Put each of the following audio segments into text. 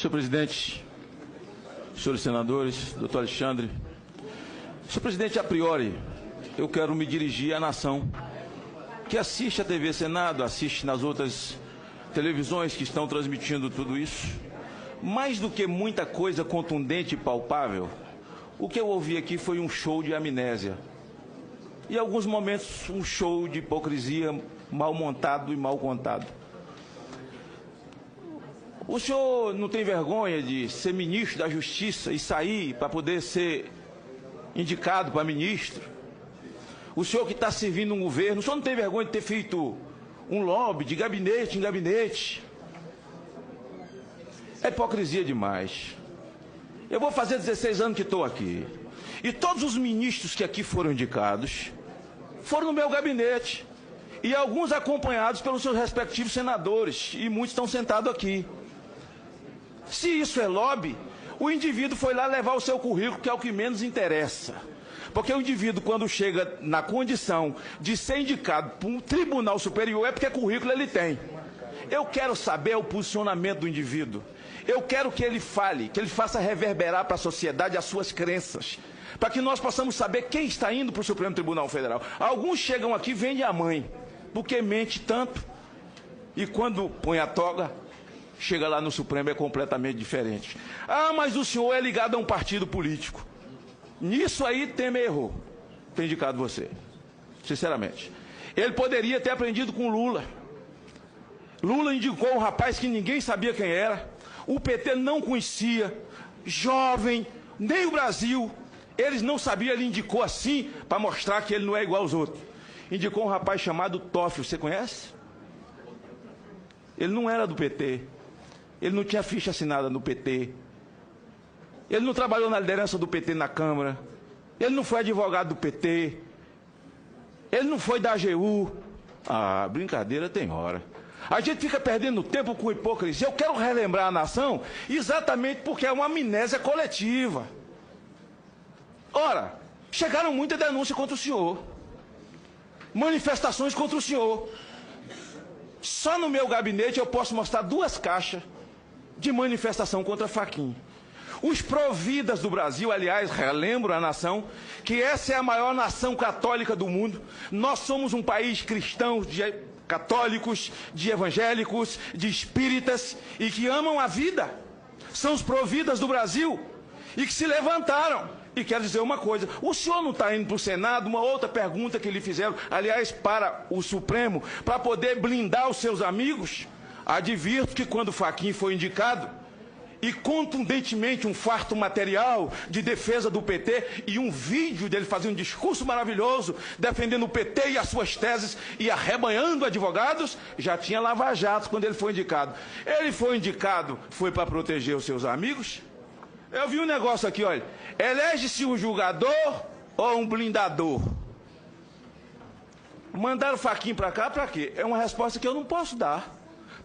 Senhor presidente, senhores senadores, doutor Alexandre, senhor presidente, a priori, eu quero me dirigir à nação que assiste à TV Senado, assiste nas outras televisões que estão transmitindo tudo isso. Mais do que muita coisa contundente e palpável, o que eu ouvi aqui foi um show de amnésia. E, em alguns momentos, um show de hipocrisia mal montado e mal contado. O senhor não tem vergonha de ser ministro da Justiça e sair para poder ser indicado para ministro? O senhor que está servindo um governo, o senhor não tem vergonha de ter feito um lobby de gabinete em gabinete? É hipocrisia demais. Eu vou fazer 16 anos que estou aqui. E todos os ministros que aqui foram indicados foram no meu gabinete. E alguns acompanhados pelos seus respectivos senadores. E muitos estão sentados aqui. Se isso é lobby, o indivíduo foi lá levar o seu currículo, que é o que menos interessa. Porque o indivíduo, quando chega na condição de ser indicado por um tribunal superior, é porque currículo ele tem. Eu quero saber o posicionamento do indivíduo. Eu quero que ele fale, que ele faça reverberar para a sociedade as suas crenças, para que nós possamos saber quem está indo para o Supremo Tribunal Federal. Alguns chegam aqui e vendem a mãe, porque mente tanto, e quando põe a toga, chega lá no Supremo é completamente diferente. Ah, mas o senhor é ligado a um partido político. Nisso aí Temer errou, ter indicado você, sinceramente. Ele poderia ter aprendido com Lula. Lula indicou um rapaz que ninguém sabia quem era, o PT não conhecia, jovem, nem o Brasil, eles não sabiam, ele indicou assim, para mostrar que ele não é igual aos outros. Indicou um rapaz chamado Toffoli, você conhece? Ele não era do PT, ele não tinha ficha assinada no PT, ele não trabalhou na liderança do PT na Câmara, ele não foi advogado do PT, ele não foi da AGU. Ah, brincadeira tem hora. A gente fica perdendo tempo com hipocrisia. Eu quero relembrar a nação exatamente porque é uma amnésia coletiva. Ora, chegaram muitas denúncias contra o senhor, manifestações contra o senhor. Só no meu gabinete eu posso mostrar 2 caixas de manifestação contra Fachin. Os providas do Brasil, aliás, relembro a nação, que essa é a maior nação católica do mundo. Nós somos um país cristão, de católicos, de evangélicos, de espíritas e que amam a vida. São os providas do Brasil e que se levantaram. E quero dizer uma coisa, o senhor não está indo para o Senado, uma outra pergunta que lhe fizeram, aliás, para o Supremo, para poder blindar os seus amigos? Advirto que quando Fachin foi indicado, e contundentemente um farto material de defesa do PT e um vídeo dele fazendo um discurso maravilhoso, defendendo o PT e as suas teses e arrebanhando advogados, já tinha lava-jatos quando ele foi indicado. Ele foi indicado, foi para proteger os seus amigos? Eu vi um negócio aqui, olha, elege-se um julgador ou um blindador? Mandaram Fachin para cá para quê? É uma resposta que eu não posso dar,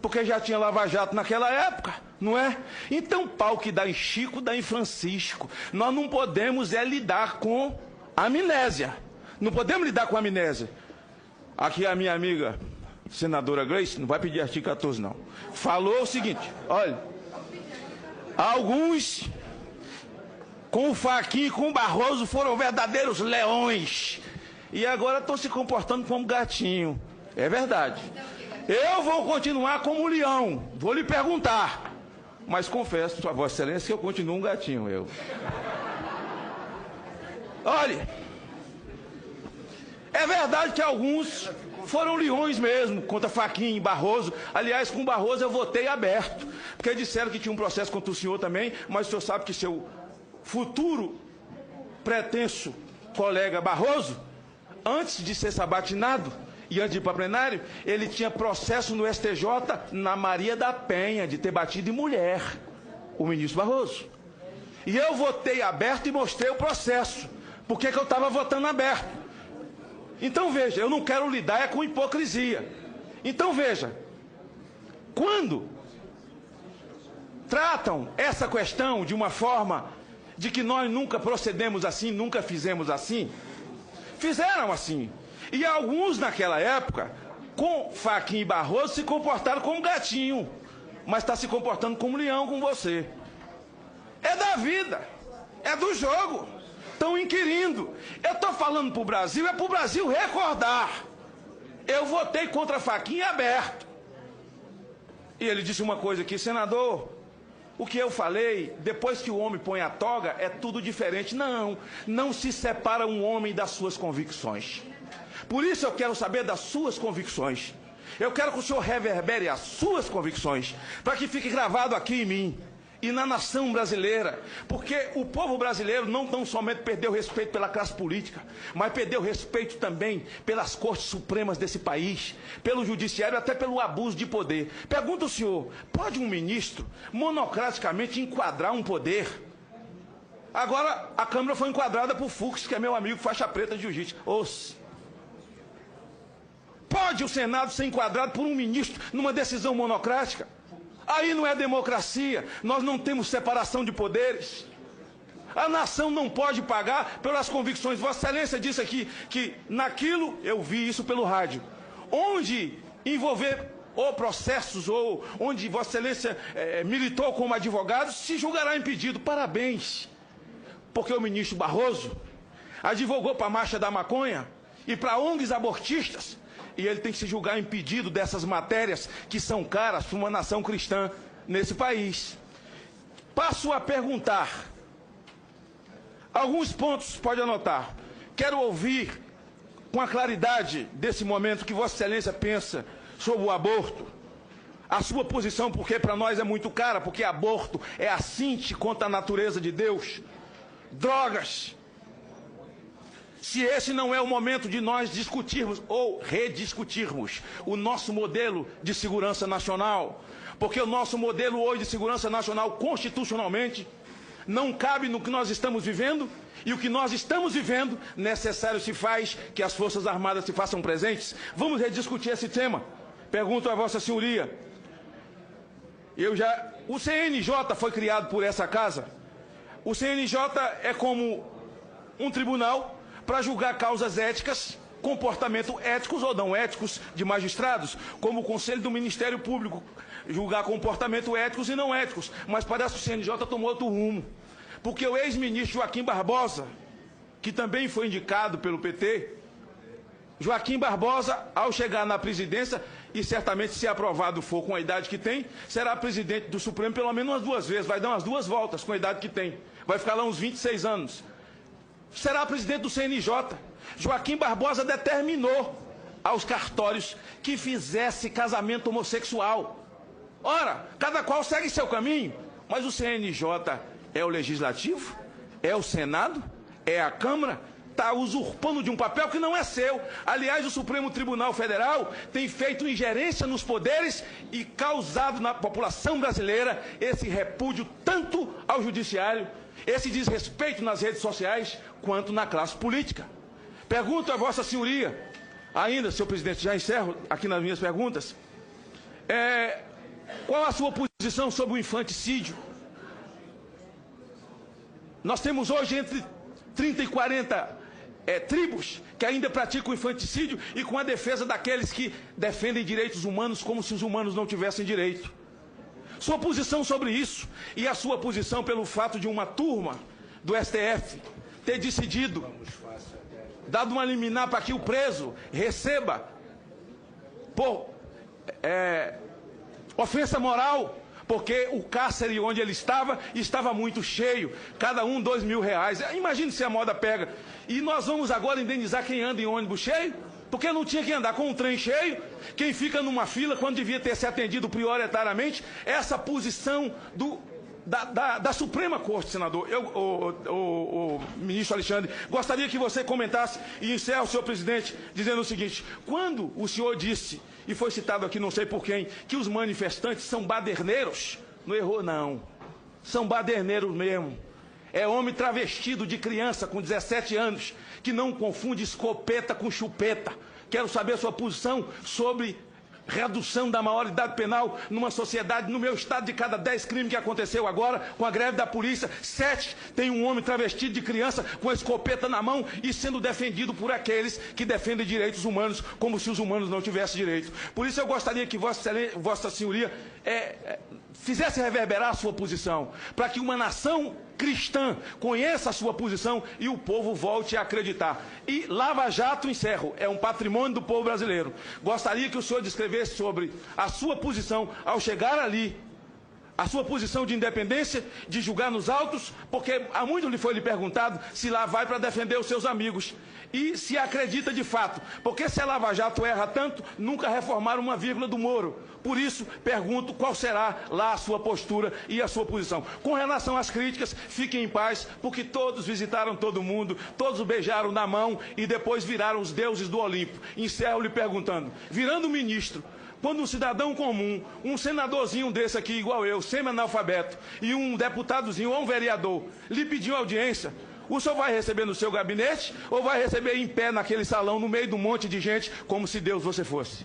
porque já tinha lava-jato naquela época, não é? Então, pau que dá em Chico, dá em Francisco. Nós não podemos lidar com amnésia. Não podemos lidar com amnésia. Aqui a minha amiga, senadora Gleice, não vai pedir artigo 14 não, falou o seguinte, olha, alguns com o Fachin e com o Barroso foram verdadeiros leões e agora estão se comportando como gatinho. É verdade. Eu vou continuar como leão, vou lhe perguntar, mas confesso a Vossa Excelência que eu continuo um gatinho, eu. Olha, é verdade que alguns foram leões mesmo, contra Fachin e Barroso. Aliás, com Barroso eu votei aberto, porque disseram que tinha um processo contra o senhor também, mas o senhor sabe que seu futuro pretenso colega Barroso, antes de ser sabatinado, e antes de ir para plenário, ele tinha processo no STJ na Maria da Penha, de ter batido em mulher, o ministro Barroso. E eu votei aberto e mostrei o processo. Por que eu estava votando aberto? Então veja, eu não quero lidar com hipocrisia. Então veja, quando tratam essa questão de uma forma de que nós nunca procedemos assim, nunca fizemos assim, fizeram assim. E alguns naquela época, com Fachin e Barroso, se comportaram como gatinho. mas está se comportando como um leão com você. É da vida, é do jogo. Estão inquirindo. Eu estou falando para o Brasil, é para o Brasil recordar. Eu votei contra a faquinha aberto. E ele disse uma coisa aqui, senador, o que eu falei, depois que o homem põe a toga, é tudo diferente. Não, não se separa um homem das suas convicções. Por isso eu quero saber das suas convicções. Eu quero que o senhor reverbere as suas convicções, para que fique gravado aqui em mim e na nação brasileira, porque o povo brasileiro não tão somente perdeu respeito pela classe política, mas perdeu respeito também pelas cortes supremas desse país, pelo judiciário, até pelo abuso de poder. Pergunta o senhor, pode um ministro monocraticamente enquadrar um poder? Agora a Câmara foi enquadrada por Fux, que é meu amigo faixa preta de jiu-jitsu. Pode o Senado ser enquadrado por um ministro numa decisão monocrática? Aí não é democracia, nós não temos separação de poderes. A nação não pode pagar pelas convicções. Vossa Excelência disse aqui que naquilo, eu vi isso pelo rádio, onde envolver ou processos, ou onde Vossa Excelência militou como advogado, se julgará impedido. Parabéns, porque o ministro Barroso advogou para a Marcha da Maconha e para ONGs abortistas, e ele tem que se julgar impedido dessas matérias que são caras para uma nação cristã nesse país. Passo a perguntar. Alguns pontos, pode anotar. Quero ouvir com a claridade desse momento que Vossa Excelência pensa sobre o aborto. A sua posição, porque para nós é muito cara, porque aborto é assinte contra a natureza de Deus. Drogas. Se esse não é o momento de nós discutirmos ou rediscutirmos o nosso modelo de segurança nacional, porque o nosso modelo hoje de segurança nacional constitucionalmente não cabe no que nós estamos vivendo, e o que nós estamos vivendo, necessário se faz que as Forças Armadas se façam presentes. Vamos rediscutir esse tema. Pergunto a Vossa Senhoria, o CNJ foi criado por essa casa. O CNJ é como um tribunal para julgar causas éticas, comportamento éticos ou não éticos de magistrados, como o Conselho do Ministério Público, julgar comportamento éticos e não éticos. Mas parece que o CNJ tomou outro rumo, porque o ex-ministro Joaquim Barbosa, que também foi indicado pelo PT, Joaquim Barbosa, ao chegar na presidência, e certamente se aprovado for com a idade que tem, será presidente do Supremo pelo menos umas 2 vezes, vai dar umas 2 voltas com a idade que tem, vai ficar lá uns 26 anos. Será presidente do CNJ. Joaquim Barbosa determinou aos cartórios que fizesse casamento homossexual. Ora, cada qual segue seu caminho, mas o CNJ é o Legislativo, é o Senado, é a Câmara, está usurpando de um papel que não é seu. Aliás, o Supremo Tribunal Federal tem feito ingerência nos poderes e causado na população brasileira esse repúdio tanto ao Judiciário, esse desrespeito nas redes sociais, quanto na classe política. Pergunto a Vossa Senhoria, ainda, senhor presidente, já encerro aqui nas minhas perguntas, qual a sua posição sobre o infanticídio? Nós temos hoje entre 30 e 40 tribos que ainda praticam o infanticídio e com a defesa daqueles que defendem direitos humanos como se os humanos não tivessem direito. Sua posição sobre isso e a sua posição pelo fato de uma turma do STF ter decidido, dado uma liminar para que o preso receba por ofensa moral, porque o cárcere onde ele estava muito cheio, cada um R$2.000. Imagine se a moda pega. E nós vamos agora indenizar quem anda em ônibus cheio? Porque não tinha que andar com um trem cheio, quem fica numa fila quando devia ter se atendido prioritariamente. Essa posição da Suprema Corte, senador. O ministro Alexandre, gostaria que você comentasse e encerre, senhor presidente, dizendo o seguinte: quando o senhor disse, e foi citado aqui não sei por quem, que os manifestantes são baderneiros, não errou não, são baderneiros mesmo. É homem travestido de criança com 17 anos, que não confunde escopeta com chupeta. Quero saber a sua posição sobre redução da maioridade penal numa sociedade. No meu estado, de cada 10 crimes que aconteceu agora, com a greve da polícia, 7 tem um homem travestido de criança com a escopeta na mão e sendo defendido por aqueles que defendem direitos humanos, como se os humanos não tivessem direito. Por isso eu gostaria que Vossa Senhoria fizesse reverberar a sua posição, para que uma nação cristã conheça a sua posição e o povo volte a acreditar. E Lava Jato, encerro, é um patrimônio do povo brasileiro. Gostaria que o senhor descrevesse sobre a sua posição ao chegar ali, a sua posição de independência, de julgar nos autos, porque há muito lhe foi perguntado se lá vai para defender os seus amigos. E se acredita de fato, porque se a Lava Jato erra tanto, nunca reformaram uma vírgula do Moro. Por isso, pergunto qual será lá a sua postura e a sua posição. Com relação às críticas, fiquem em paz, porque todos visitaram todo mundo, todos o beijaram na mão e depois viraram os deuses do Olimpo. Encerro lhe perguntando, virando ministro, quando um cidadão comum, um senadorzinho desse aqui, igual eu, semi-analfabeto, e um deputadozinho ou um vereador, lhe pediu audiência, o senhor vai receber no seu gabinete ou vai receber em pé naquele salão, no meio de um monte de gente, como se Deus você fosse?